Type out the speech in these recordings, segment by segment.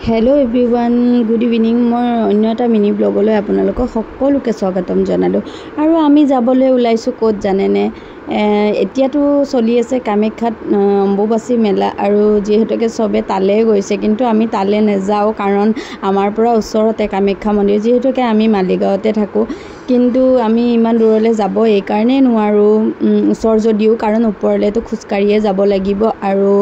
hello everyone good evening मैं अन्य এটা मिनी ब्लगলৈ আপোনালোকক সকলোকে স্বাগতম জনালো আৰু আমি যাবলৈ ওলাইছো ক'ত জানেনে এতিয়াতো চলি আছে কামাখ্যাত অম্বুবাচী মেলা আৰু যেহেতুকে সবে তালে গৈছে কিন্তু আমি তালে নেযাও কাৰণ আমাৰ পৰা ওচৰতে কামাখ্যা মন্দিৰ যেহেতুকে আমি মালিগাঁৱতে থাকো কিন্তু আমি ইমান দূৰলৈ যাব এই কাৰণে নোৱাৰো ওচৰ যদিও কাৰণ ওপৰলৈতো খুজকাৰিয়ে যাব লাগিব আৰু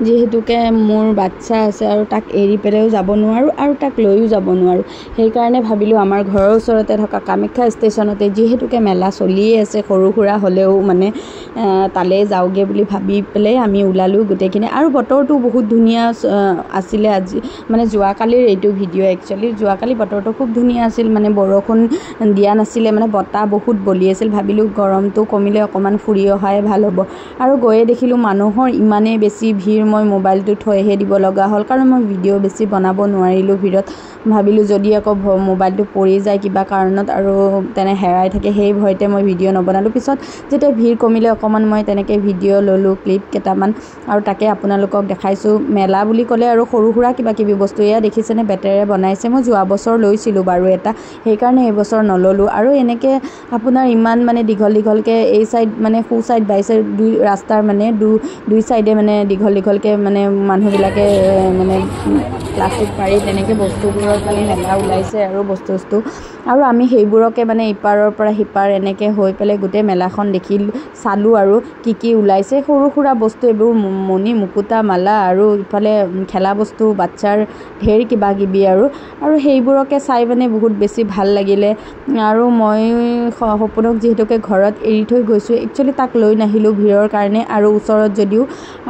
যেহেতুকে মোৰ বাচ্চা আছে আৰু তাক এৰি পেলেও যাব নোৱাৰো আৰু তাক লৈও যাব নোৱাৰো সেই কাৰণে ভাবিলো আমাৰ ঘৰৰ ওচৰতে থকা কামাখ্যা ষ্টেচনতে যেহেতুকে মেলা চলিয়ে আছে সৰু খুৰা হলেও মানে তালে যাওগে বুলি ভাবি পেলে আমি উলালো গুটেকিনে আৰু বতৰটো বহুত ধুনিয়া আছিল আজি মানে যোৱাকালিৰ এইটো ভিডিও একচুয়ালি যোৱাকালি বতৰটো খুব ধুনিয়া আছিল মানে বৰষুণ দিয়া নাছিল মানে বতা বহুত বলি আছিল ভাবিলো গৰমটো কমিলে অকমান ফুৰি অহাই ভাল হ'ব আৰু গয়ে দেখিলো মানুহৰ ইমানে বেছি ভিৰ মই মোবাইলটো থৈহে দিব লগা হল কাৰণ মই ভিডিও বেছি বনাব নোৱাৰিলো ভিৰত ভাবিলো যদি আকৌ মোবাইলটো পৰি যায় কিবা কাৰণত আৰু তেনে হেৰাই থাকে সেই ভয়তে মই ভিডিও নবনালো পিছত যেতে ভিৰ কমিলে অকমান মই তেনেকে ভিডিও ললো ক্লিপ কেটামান আৰু তাকে আপোনালোকক দেখাইছো মেলা বুলি ক'লে আৰু সৰু খুৰা কিবা কিবি বস্তু এয়া দেখিছেনে বেটেৰে বনাইছে মই যোৱা বছৰ লৈছিলো বাৰু এটা সেই কাৰণে এই বছৰ নললো আৰু এনেকে আপোনাৰ ইমান মানে দীঘলকে এই সাইড মানে ফু সাইড বাই সাইড দুই ৰাস্তাৰ মানে দুই সাইডে মানে দীঘলকে মানে মানুহবিলাকে মানে প্লাষ্টিক পাৰি তেনেকে বস্তুবোৰৰ মানে মেলা ওলাইছে আৰু বস্তু আৰু আমি সেইবোৰকে মানে ইপাৰৰ পৰা হিপাৰ এনেকে হৈ পেলে গুটে মেলাখন দেখিল চালু আৰু কি ওলাইছে সৰু খুৰা বস্তু এবোৰ মনি মুকুতা মালা আৰু ইফালে খেলা বস্তু বাচ্চাৰ ঢেৰ কিবা কিবি আৰু সেইবোৰকে চাই মানে বহুত বেছি ভাল লাগিলে আৰু মই সপোনক যেহেতুকে ঘৰত এৰি থৈ গৈছো একচুয়ালি তাক লৈ নাহিলো ভিৰৰ কাৰণে আৰু ওচৰত যদিও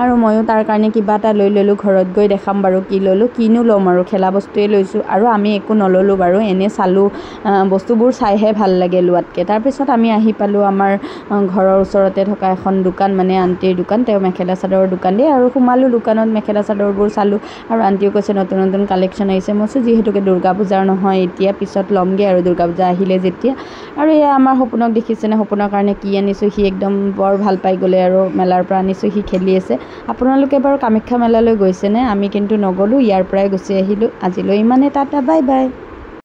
আৰু ময়ো তাৰ কাৰণে কিবা এটা লৈ ললো ঘৰত গৈ দেখাম বাৰু কি ললো কিনো লম আৰু খেলা বস্তুৱে লৈছো আৰু আমি একো নললো বাৰু এনে চালু বস্তুবোৰ চাইহে ভাল লাগে লোৱাতকে তাৰ পিছত আমি আহি পালো আমাৰ ঘৰৰ ওচৰতে থকা এখন দোকান মানে আন্টিৰ দোকান তেওঁ মেখেলা চাদৰৰ দোকান দিয়ে আৰু সোমালো দোকানত মেখেলা চাদৰবোৰ চালো আৰু আন্টিও কৈছে নতুন কালেকচন আহিছে মই যেহেতুকে দুৰ্গা পূজাৰ নহয় এতিয়া পিছত লমগে আৰু দুৰ্গা পূজা আহিলে যেতিয়া আৰু এয়া আমাৰ সপোনক দেখিছেনে সপোনৰ কাৰণে কি আনিছো সি একদম বৰ ভাল পাই গলে আৰু মেলাৰ পৰা আনিছো সি খেলি আছে আপোনালোকে বাৰু কামাখ্যা মেলালৈ গৈছেনে আমি কিন্তু নগলো ইয়াৰ পৰাই গুচি আহিলো আজিলৈ ইমানে টাটা বাই বাই